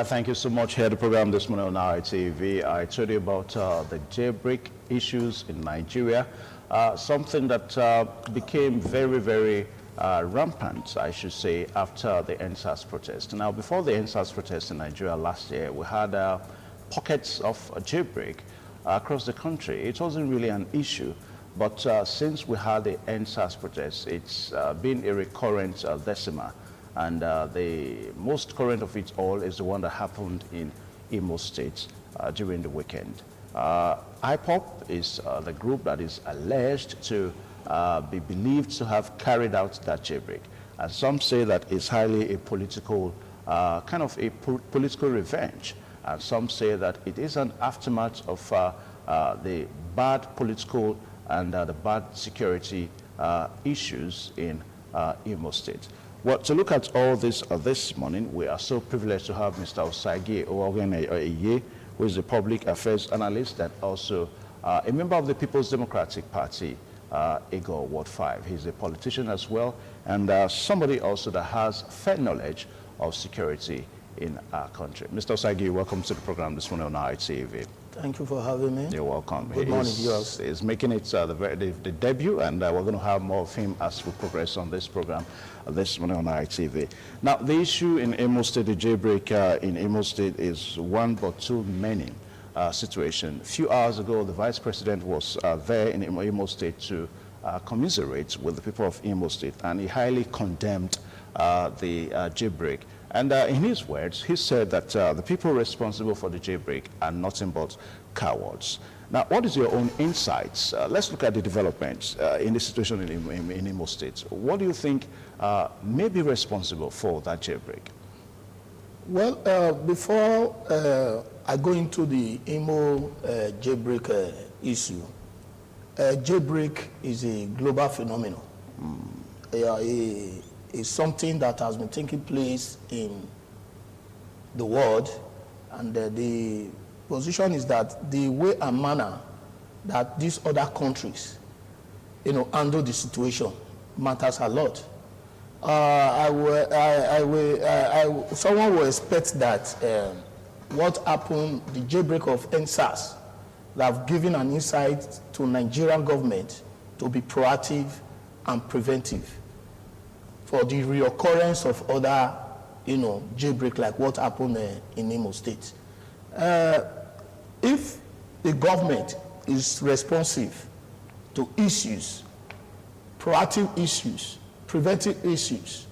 Thank you so much. Here at the program this morning on ITV, I told you about the jailbreak issues in Nigeria, something that became very, very rampant, I should say, after the NSAS protest. Now, before the NSAS protest in Nigeria last year, we had pockets of jailbreak across the country. It wasn't really an issue, but since we had the NSAS protest, it's been a recurrent decimal. And the most current of it all is the one that happened in Imo State during the weekend. IPOP is the group that is alleged to be believed to have carried out that jailbreak. And some say that it's highly a political, kind of a political revenge. And some say that it is an aftermath of the bad political and the bad security issues in Imo State. Well, to look at all this this morning, we are so privileged to have Mr. Osagi Owogene, who is a public affairs analyst and also a member of the People's Democratic Party, Ego Ward 5. He's a politician as well, and somebody also that has fair knowledge of security in our country. Mr. Osagi, welcome to the program this morning on ITV. Thank you for having me. You're welcome. Good morning, viewers. He's making it the debut, and we're going to have more of him as we progress on this program this morning on ITV. Now, the issue in Imo State, the jailbreak in Imo State, is one but too many situation. A few hours ago, the Vice President was there in Imo State to commiserate with the people of Imo State, and he highly condemned the jailbreak. And in his words, he said that the people responsible for the jailbreak are nothing but cowards. Now, what is your own insights? Let's look at the developments in the situation in Imo State. What do you think may be responsible for that jailbreak? Well, before I go into the Imo jailbreak issue, jailbreak is a global phenomenon. It's something that has been taking place in the world, and the position is that the way and manner that these other countries, handle the situation matters a lot. Someone will expect that what happened, the jailbreak of NSAS, that have given an insight to Nigerian government to be proactive and preventive for the reoccurrence of other, jailbreak like what happened in Imo State. If the government is responsive to issues, proactive issues, preventive issues,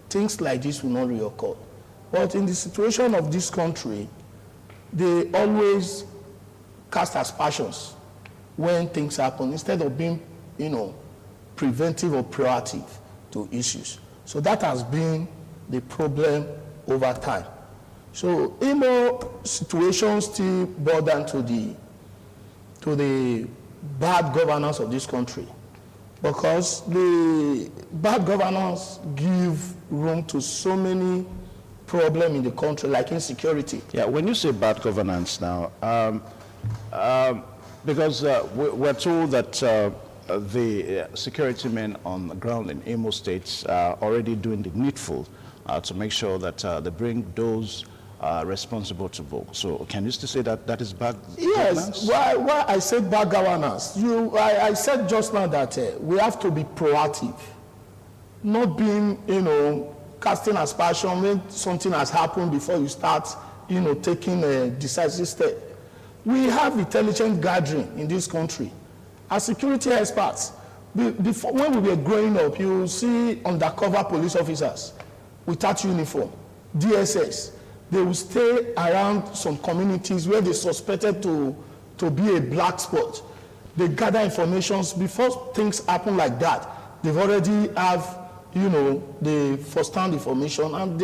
things like this will not reoccur. But in the situation of this country, they always cast aspersions when things happen instead of being, preventive or proactive to issues. So that has been the problem over time. So Imo situation still boil down to the bad governance of this country, because the bad governance give room to so many problems in the country, like insecurity. Yeah, when you say bad governance now, because we're told that the security men on the ground in Imo State are already doing the needful to make sure that they bring those responsible to book. So can you still say that that is bad governance? Yes, why I said bad governance, I said just now that we have to be proactive, not being, casting aspersion when something has happened before you start, taking a decisive step. We have intelligent gathering in this country. As security experts, before, when we were growing up, you see undercover police officers without uniform, DSS. They will stay around some communities where they suspected to be a black spot. They gather information before things happen like that. They've already have, the first-hand information, and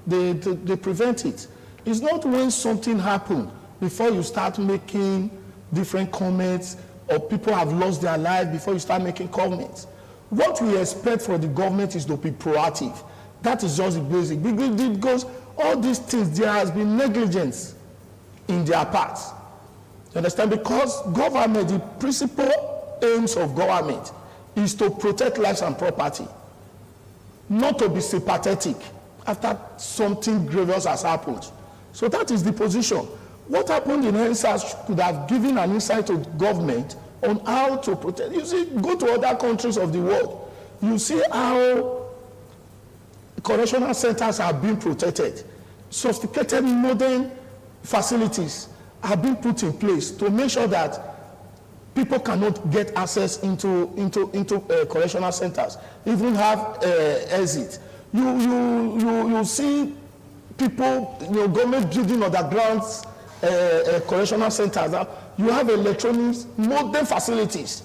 they prevent it. It's not when something happens before you start making different comments, or people have lost their life before you start making comments. What we expect for the government is to be proactive. That is just the basic. Because all these things, there has been negligence in their parts. You understand? Because government, the principal aims of government is to protect lives and property, not to be sympathetic after something grievous has happened. So that is the position. What happened in NSAS could have given an insight to government on how to protect. You see, go to other countries of the world, you see how correctional centers are being protected. Sophisticated modern facilities are being put in place to make sure that people cannot get access into correctional centers, even have exit. You see people, government building underground correctional centers. You have electronics, modern facilities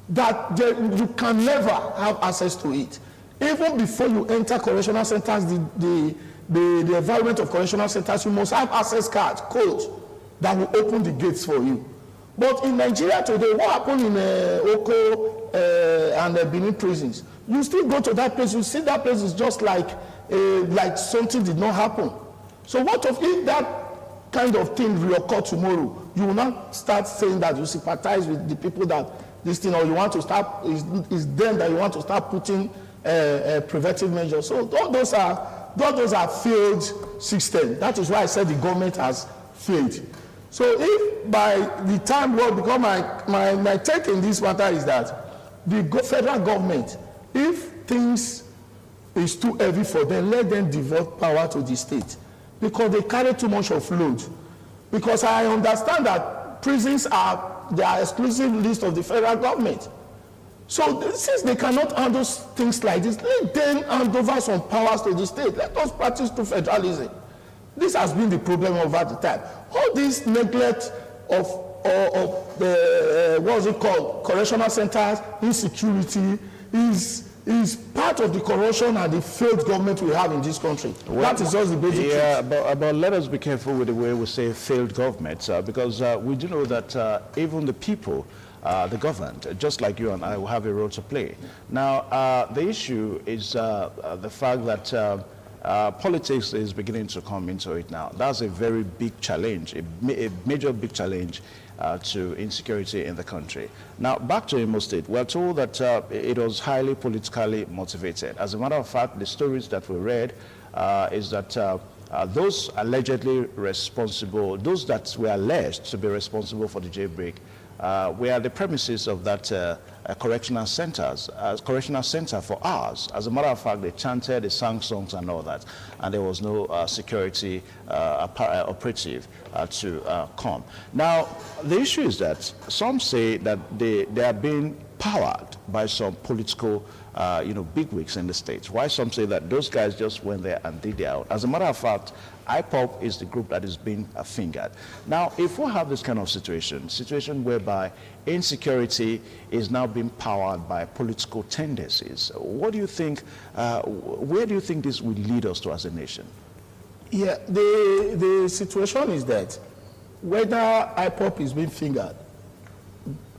that you can never have access to it. Even before you enter correctional centers, the environment of correctional centers, you must have access cards, codes that will open the gates for you. But in Nigeria today, what happened in Oko and Benin prisons? You still go to that place, you see that place is just like something did not happen. So what if that kind of thing reoccur tomorrow? You will not start saying that you sympathize with the people that this thing, or you want to start, is them that you want to start putting preventive measures. So all those are failed systems. That is why I said the government has failed. So if by the time, because my take in this matter is that the federal government, if things is too heavy for them, let them devote power to the state, because they carry too much of load. Because I understand that prisons are the exclusive list of the federal government. So since they cannot handle things like this, let them hand over some powers to the state. Let us practice true federalism. This has been the problem over the time. All this neglect of the what's it called, correctional centers, insecurity is part of the corruption and the failed government we have in this country. Well, that is just the basic truth. But let us be careful with the way we say failed governments, because we do know that even the people, the government, just like you and I, will have a role to play. Now, the issue is the fact that politics is beginning to come into it now. That's a very big challenge, a major big challenge to insecurity in the country. Now, back to Imo State, we're told that it was highly politically motivated. As a matter of fact, the stories that we read is that those allegedly responsible, those that were alleged to be responsible for the jailbreak, were the premises of that correctional center for hours. As a matter of fact, they chanted, they sang songs and all that, and there was no security operative to come. Now, the issue is that some say that they are being powered by some political bigwigs in the states. Why some say that those guys just went there and did their own. As a matter of fact, IPOP is the group that is being fingered. Now, if we have this kind of situation whereby insecurity is now being powered by political tendencies, what do you think, where do you think this will lead us to as a nation? Yeah, the situation is that whether IPOP is being fingered,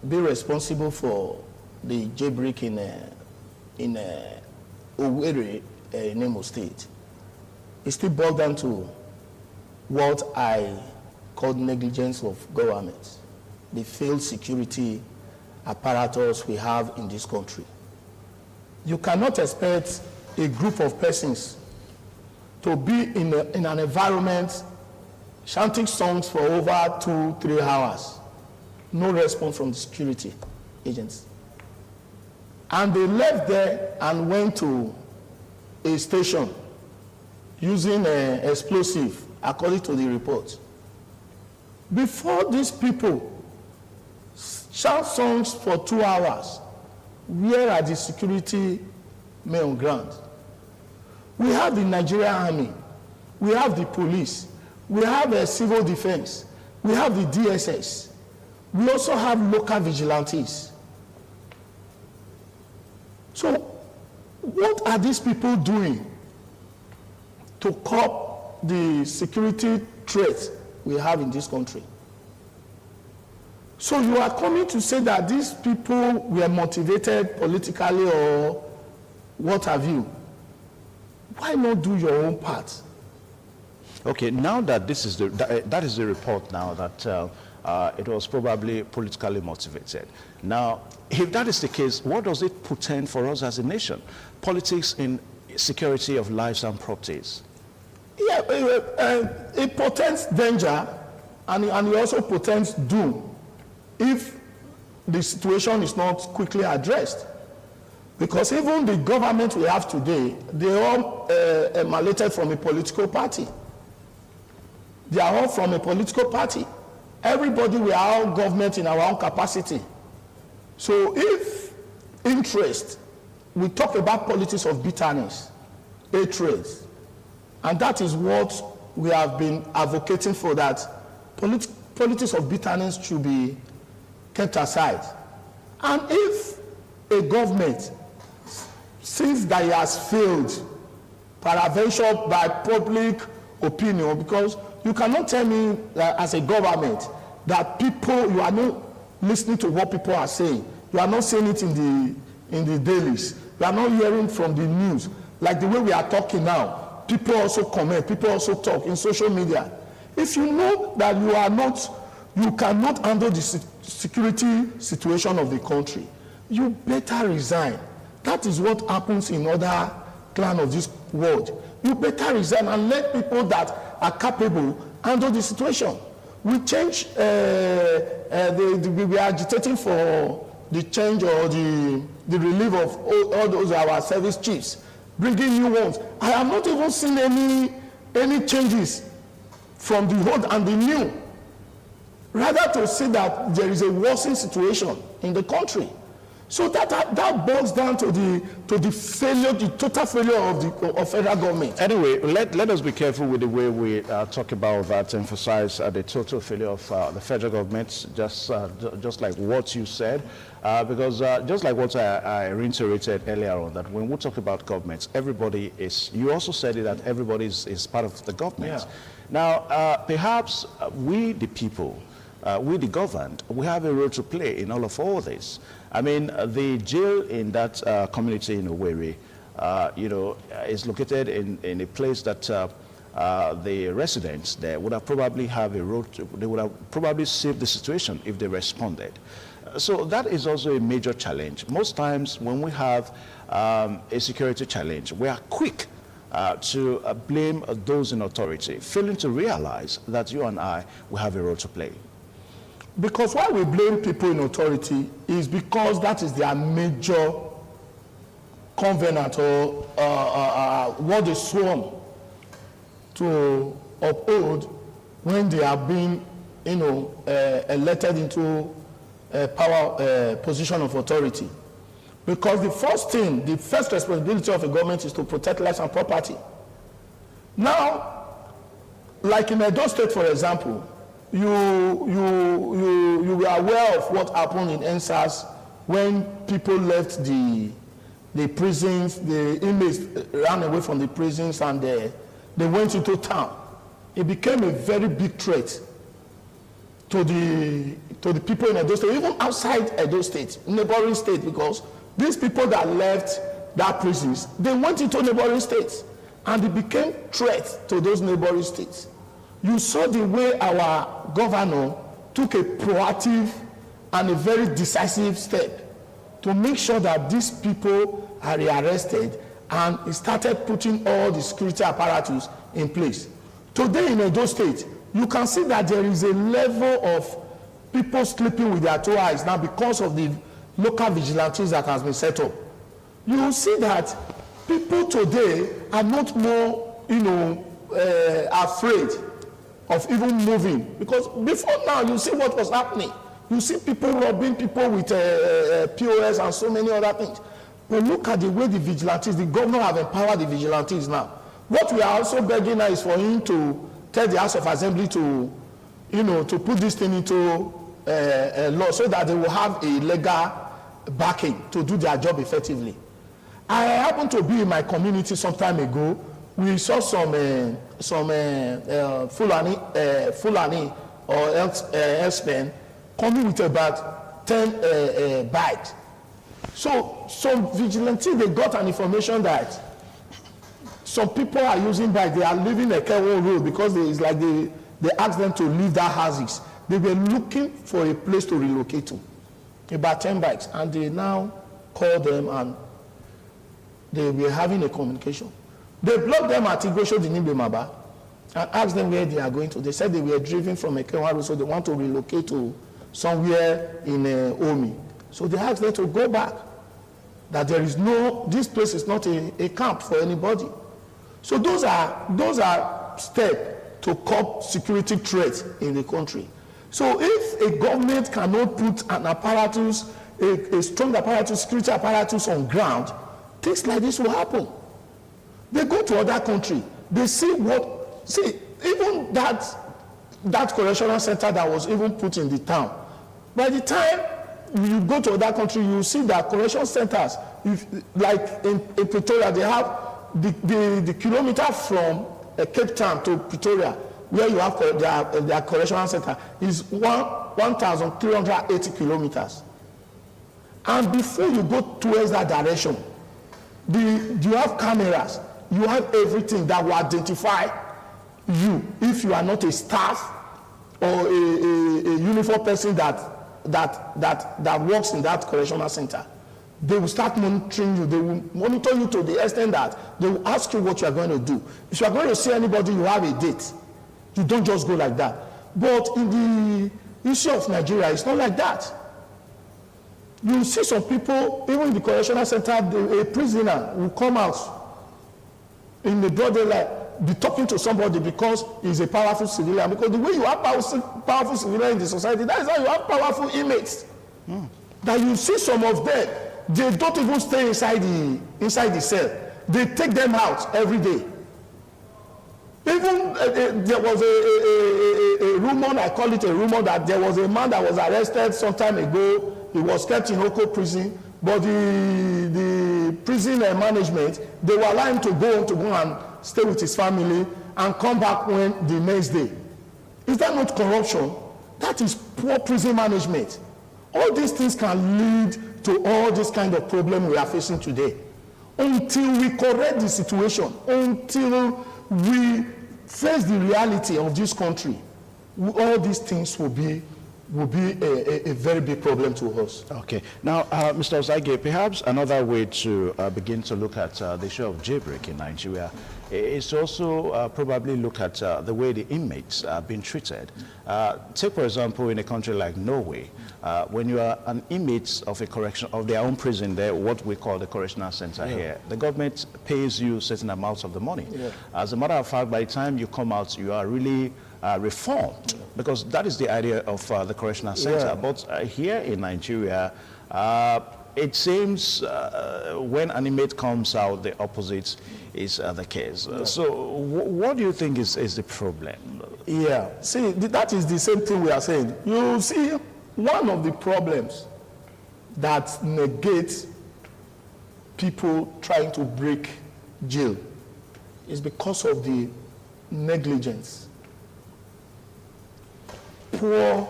be responsible for the jailbreak in Owerri, in Imo State, it still boils down to what I call negligence of government, the failed security apparatus we have in this country. You cannot expect a group of persons to be in an environment chanting songs for over 2-3 hours, no response from the security agents. And they left there and went to a station using explosive, according to the report. Before these people shout songs for 2 hours, where are the security men on ground? We have the Nigerian army, we have the police, we have a civil defense, we have the DSS, we also have local vigilantes. So what are these people doing to curb the security threat we have in this country? So you are coming to say that these people were motivated politically or what have you. Why not do your own part? Okay, now that this is that is the report now that it was probably politically motivated. Now, if that is the case, what does it portend for us as a nation? Politics in security of lives and properties. Yeah, it portends danger, and it also portends doom if the situation is not quickly addressed. Because even the government we have today, they all emanated from a political party. They are all from a political party. Everybody, we are all government in our own capacity. So if interest, we talk about politics of bitterness, hatred, and that is what we have been advocating for, that politics of bitterness should be kept aside. And if a government sees that it has failed, peradventure by public opinion, because you cannot tell me that as a government that people, you are not listening to what people are saying. You are not saying it in the dailies. You are not hearing from the news. Like the way we are talking now, people also comment, people also talk in social media. If you know that you cannot handle the security situation of the country, you better resign. That is what happens in other clans of this world. You better resign and let people that are capable handle the situation. We change, we are agitating for the change or the relief of all those our service chiefs, bringing new ones. I have not even seen any changes from the old and the new. Rather to see that there is a worsening situation in the country. So that boils down to the failure, the total failure of federal government. Anyway, let us be careful with the way we talk about that, emphasize the total failure of the federal government, just like what you said, because just like what I reiterated earlier on, that when we talk about governments, everybody is, you also said it, that everybody is part of the government. Yeah. Now, perhaps we the people, we the governed, we have a role to play in all this. I mean, the jail in that community in Owerri, is located in a place that the residents there would have probably have a role to, they would have probably saved the situation if they responded. So that is also a major challenge. Most times when we have a security challenge, we are quick to blame those in authority, failing to realize that you and I will have a role to play. Because why we blame people in authority is because that is their major covenant or what they sworn to uphold when they are being, elected into a power position of authority. Because the first responsibility of a government is to protect lives and property. Now, like in Edo State, for example, you were aware of what happened in NSAS when people left the prisons, the inmates ran away from the prisons and they went into town. It became a very big threat to the people in Edo State, even outside Edo State, neighboring state, because these people that left that prisons, they went into neighboring states and it became threat to those neighboring states. You saw the way our governor took a proactive and a very decisive step to make sure that these people are rearrested, and he started putting all the security apparatus in place. Today in Edo State, you can see that there is a level of people sleeping with their two eyes now because of the local vigilantes that has been set up. You will see that people today are not more, afraid of even moving, because before now you see what was happening. You see people robbing people with POS and so many other things. But look at the way the vigilantes, the governor have empowered the vigilantes now. What we are also begging now is for him to tell the House of Assembly to, to put this thing into law so that they will have a legal backing to do their job effectively. I happened to be in my community some time ago. We saw some Fulani or Elspen coming with about 10 bikes. So some vigilantes, they got an information that some people are using bikes. They are leaving a Kewo road because it's like they asked them to leave their houses. They were looking for a place to relocate to, about 10 bikes, and they now called them and they were having a communication. They blocked them at Igosho Dinimbe Maba. and asked them where they are going to. They said they were driven from Ekenwa, so they want to relocate to somewhere in Omi. So they asked them to go back, that there is this place is not a camp for anybody. So those are steps to curb security threats in the country. So if a government cannot put an apparatus, a strong apparatus, security apparatus on ground, things like this will happen. They go to other countries, they see even that correctional center that was even put in the town. By the time you go to other countries, you see that correctional centers, like in Pretoria, they have the kilometer from Cape Town to Pretoria, where you have their correctional center, is 1,380 kilometers. And before you go towards that direction, you have cameras, you have everything that will identify you if you are not a staff or a uniform person that works in that correctional center. They will start monitoring you. They will monitor you to the extent that they will ask you what you are going to do. If you are going to see anybody, you have a date. You don't just go like that. But in the issue of Nigeria, it's not like that. You see some people, even in the correctional center, a prisoner will come out in the broad daylight, be talking to somebody because he's a powerful civilian. Because the way you have powerful civilians in the society, that is how you have powerful inmates. That you see some of them, they don't even stay inside the cell. They take them out every day. Even there was a rumor, I call it a rumor, that there was a man that was arrested some time ago. He was kept in Oko prison, but the prison management, they were allowing him to go and stay with his family and come back the next day. Is that not corruption? That is poor prison management. All these things can lead to all this kind of problem we are facing today. Until we correct the situation, until we face the reality of this country, all these things will be a very big problem to us. Okay. Now, Mr. Ozage, perhaps another way to begin to look at the issue of jailbreak in Nigeria is to also probably look at the way the inmates are being treated. Take, for example, in a country like Norway, when you are an inmate of their own prison there, what we call the correctional center here, the government pays you certain amounts of the money. As a matter of fact, by the time you come out, you are really reformed, because that is the idea of the correctional center. But here in Nigeria, it seems when an inmate comes out, the opposite is the case. So what do you think is the problem? Yeah, see, that is the same thing we are saying. You see, one of the problems that negates people trying to break jail is because of the negligence. Poor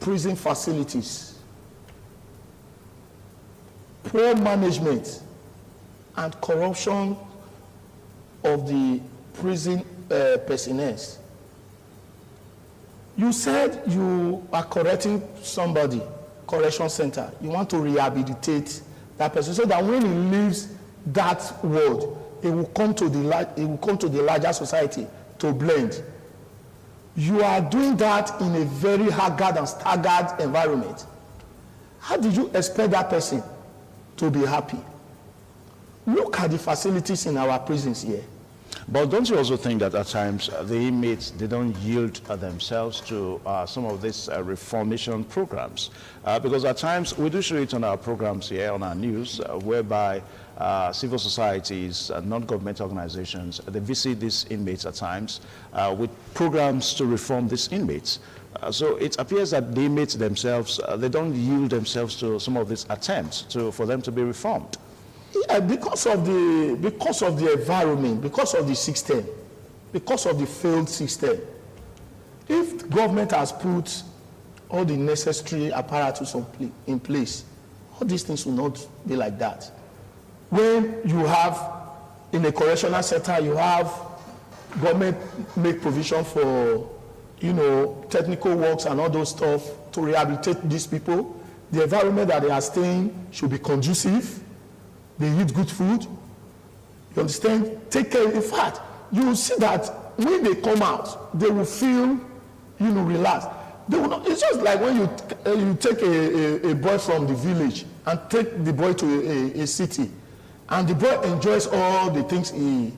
prison facilities, poor management, and corruption of the prison personnel. You said you are correcting somebody, correction center. You want to rehabilitate that person so that when he leaves that world, he will come to the larger society to blend. You are doing that in a very haggard and staggered environment. How did you expect that person to be happy? Look at the facilities in our prisons here. But don't you also think that at times the inmates, they don't yield themselves to some of these reformation programs? Because at times we do show it on our programs here, on our news, whereby civil societies and non-governmental organizations, they visit these inmates at times with programs to reform these inmates. So it appears that the inmates themselves, they don't yield themselves to some of these attempts for them to be reformed. Yeah, because of the environment, because of the system, because of the failed system. If the government has put all the necessary apparatus in place, all these things will not be like that. When you have, in a correctional center, you have government make provision for, technical works and all those stuff to rehabilitate these people. The environment that they are staying should be conducive. They eat good food. You understand? Take care. In fact, you will see that when they come out, they will feel, relaxed. They will not, it's just like when you take a boy from the village and take the boy to a city, and the boy enjoys all the things he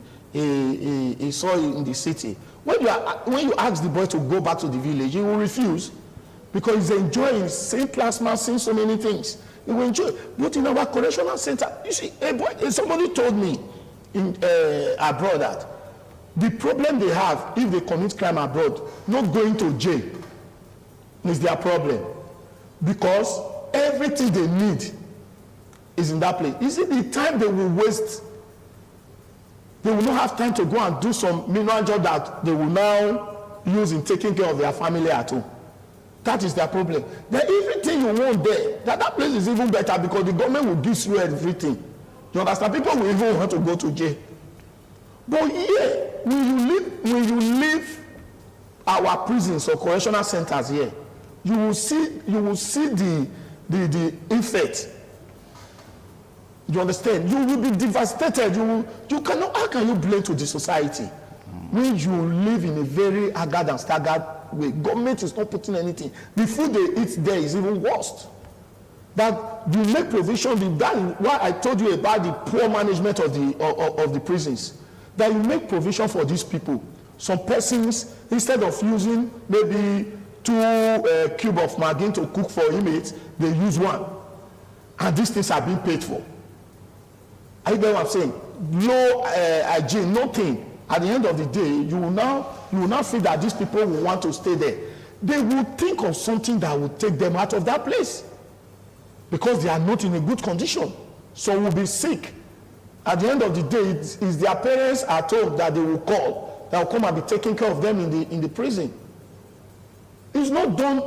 saw in the city. When you ask the boy to go back to the village, he will refuse, because he's enjoying seeing plasma, seeing so many things. He will enjoy. But in our correctional center, you see, somebody told me abroad that the problem they have if they commit crime abroad, not going to jail, is their problem, because everything they need is in that place. You see, the time they will waste, they will not have time to go and do some menial job that they will now use in taking care of their family at home. That is their problem. Then everything you want there, that place is even better, because the government will give you everything. You understand? People will even want to go to jail. But here, when you leave our prisons or correctional centers here, you will see the effect. You understand? You will be devastated. You cannot. How can you blame to the society when you live in a very haggard and staggered way? Government is not putting anything. The food they eat there is even worse. That you make provision. That is why I told you about the poor management of the prisons. That you make provision for these people. Some persons, instead of using maybe 2 cubes of Maggi to cook for inmates, they use 1, and these things are being paid for. Are you get what I'm saying? No hygiene, nothing. At the end of the day, you will now feel that these people will want to stay there. They will think of something that will take them out of that place, because they are not in a good condition. So will be sick. At the end of the day, it's their parents at home that they will call, that will come and be taking care of them in the prison. It's not done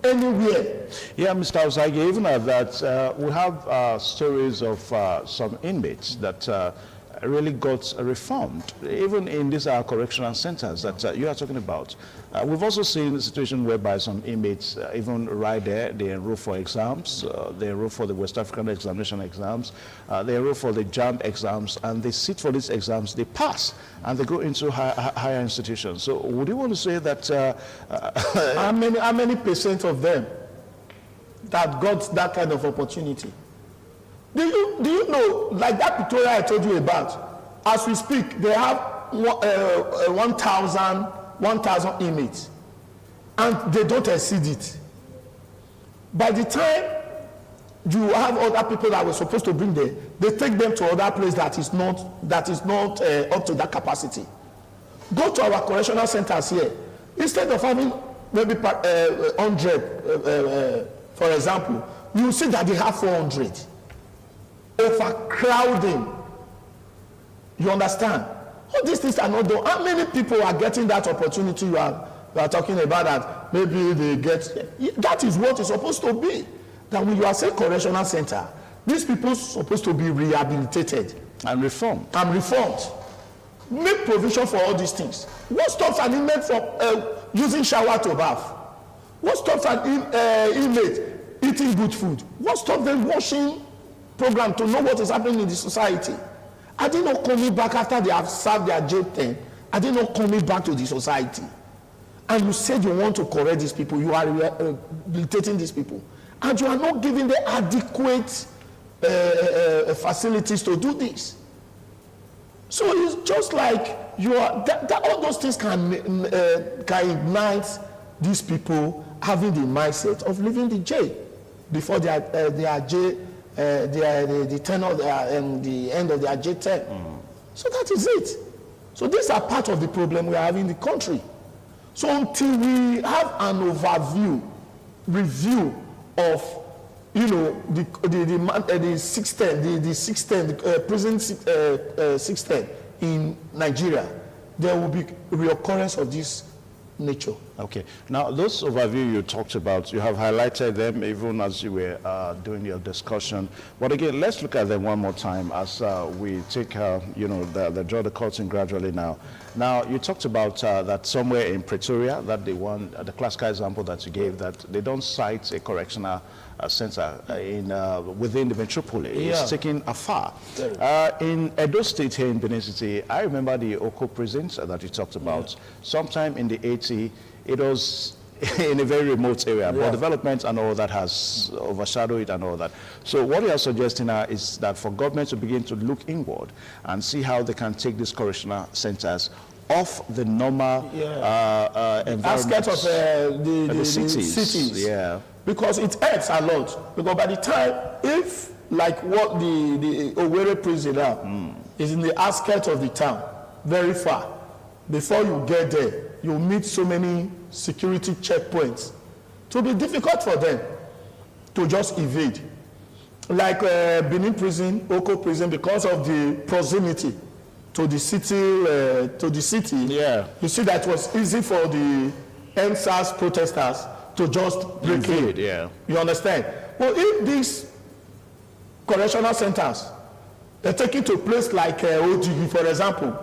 anywhere. Yeah, Mr. Osage, even at that, we have stories of some inmates that really got reformed, even in these correctional centers that you are talking about. We've also seen a situation whereby some inmates, even right there, they enroll for exams, they enroll for the West African examination exams, they enroll for the JAMB exams, and they sit for these exams, they pass, and they go into higher institutions. So would you want to say that... how many percent of them that got that kind of opportunity? Do you know, like that Victoria I told you about, as we speak, they have 1,000 inmates, and they don't exceed it. By the time you have other people that were supposed to bring them, they take them to other place that is not up to that capacity. Go to our correctional centers here. Instead of having maybe 100, for example, you see that they have 400. Overcrowding. You understand? All these things are not done. How many people are getting that opportunity you are talking about, that maybe they get? That is what it's supposed to be. That when you are saying correctional center, these people are supposed to be rehabilitated and reformed. Make provision for all these things. What stops an inmate from using shower to bath? What stops an inmate eating good food? What stops them washing program to know what is happening in the society? Are they not coming back after they have served their jail term? Are they not coming back to the society? And you said you want to correct these people, you are rehabilitating these people, and you are not giving them adequate facilities to do this. So it's just like you are all those things can ignite these people having the mindset of leaving the jail before they are jail. The tenure, the end of their jail term. So that is it. So these are part of the problem we are having in the country. So until we have an review of, the 610, prison 610 in Nigeria, there will be reoccurrence of this nature. Okay. Now, those overview you talked about, you have highlighted them even as you were doing your discussion. But again, let's look at them one more time as we take, draw the curtain gradually now. Now, you talked about that somewhere in Pretoria, that the classical example that you gave, that they don't cite a correctional center within the metropolis. Yeah. It's taken afar. In Edo State here in Benin City, I remember the Oko prison that you talked about. Sometime in the 80s, it was in a very remote area, but development and all that has overshadowed it and all that. So what we are suggesting now is that for government to begin to look inward and see how they can take these correctional centers off the normal environment of the cities. Yeah. Because it hurts a lot. Because by the time, if like what the Owerri prison now is in the outskirts of the town, very far, before you get there, you meet so many security checkpoints. It will be difficult for them to just evade. Like Benin prison, Oko prison, because of the proximity to the city, you see that it was easy for the NSAS protesters to just break in. You understand? Well, if these correctional centers, they're taken to a place like OGV, for example,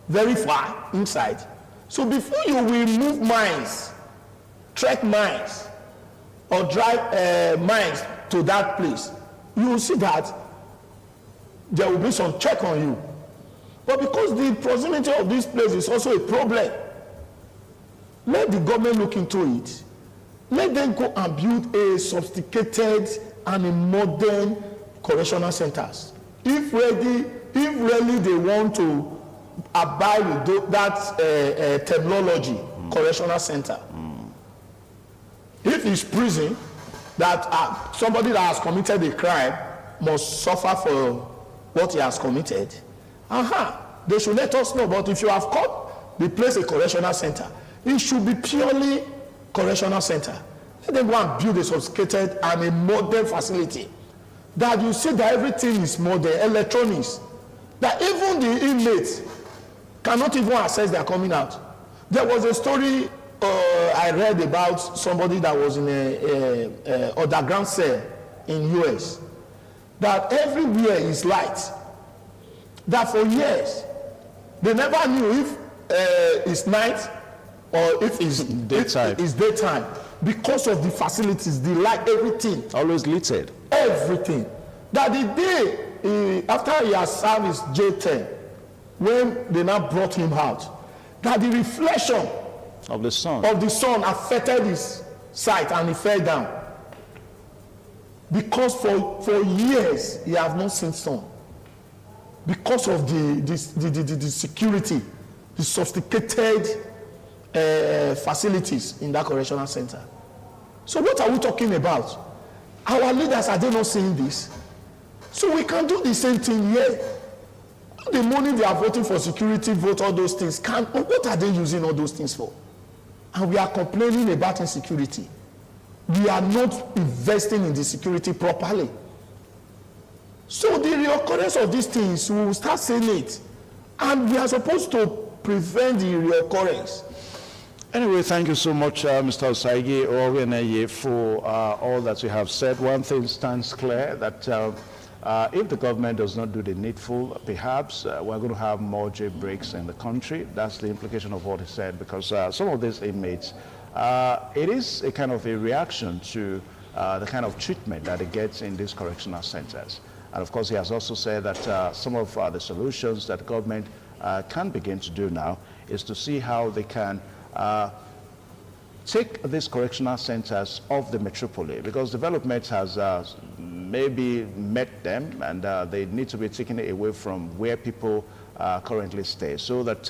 very far inside. So before you will move mines, trek mines, or drive mines to that place, you will see that there will be some check on you. But because the proximity of this place is also a problem, let the government look into it. Let them go and build a sophisticated and a modern correctional centers. If really they want to abide with that terminology, correctional center. If it's prison, that somebody that has committed a crime must suffer for what he has committed, they should let us know. But if you have caught the place a correctional center, it should be purely correctional center. Let them go and build a sophisticated and a modern facility that you see that everything is modern, electronics, that even the inmates cannot even access their coming out. There was a story I read about somebody that was in a underground cell in US, that everywhere is light, that for years they never knew if it's night or if it's daytime, because of the facilities, the light, everything. Always lit. Everything. That the day after he has served his jail term, when they now brought him out, that the reflection of the sun affected his sight and he fell down. Because for years he has not seen sun. Because of the security, the sophisticated facilities in that correctional center. So what are we talking about? Our leaders, are they not seeing this? So we can do the same thing here. The money they are voting for security, vote, all those things, what are they using all those things for? And we are complaining about insecurity. We are not investing in the security properly. So the reoccurrence of these things, we will start saying it. And we are supposed to prevent the reoccurrence. Anyway, thank you so much, Mr. Osaigi Ogeneye, for all that you have said. One thing stands clear, that if the government does not do the needful, perhaps we're going to have more jailbreaks in the country. That's the implication of what he said, because some of these inmates, it is a kind of a reaction to the kind of treatment that they get in these correctional centers. And of course, he has also said that some of the solutions that the government can begin to do now is to see how they can take these correctional centers off the metropolis, because development has maybe met them, and they need to be taken away from where people currently stay, so that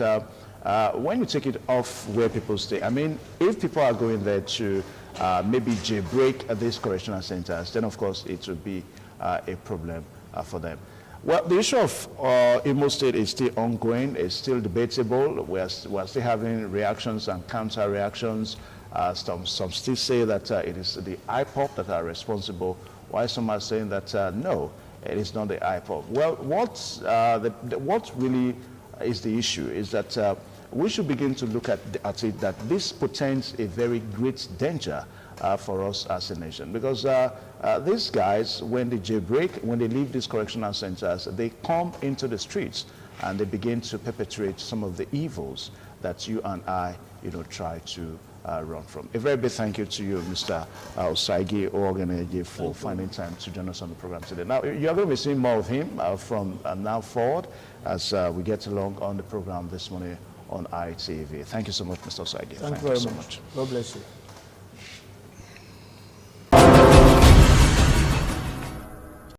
when you take it off where people stay, I mean, if people are going there to maybe jailbreak these correctional centers, then of course it would be a problem for them. Well, the issue of Imo State is still ongoing, it's still debatable. We're still having reactions and counter reactions. Some still say that it is the IPOP that are responsible, while some are saying that no, it is not the IPOP. Well, what really is the issue, is that we should begin to look at it that this portends a very great danger for us as a nation. Because these guys, when they jailbreak, when they leave these correctional centers, they come into the streets and they begin to perpetrate some of the evils that you and I, try to run from. A very big thank you to you, Mr. Osagie Ogeneje, for finding time to join us on the program today. Now, you're going to be seeing more of him from now forward as we get along on the program this morning on ITV. Thank you so much, Mr. Osagie. Thank you very much. God bless you.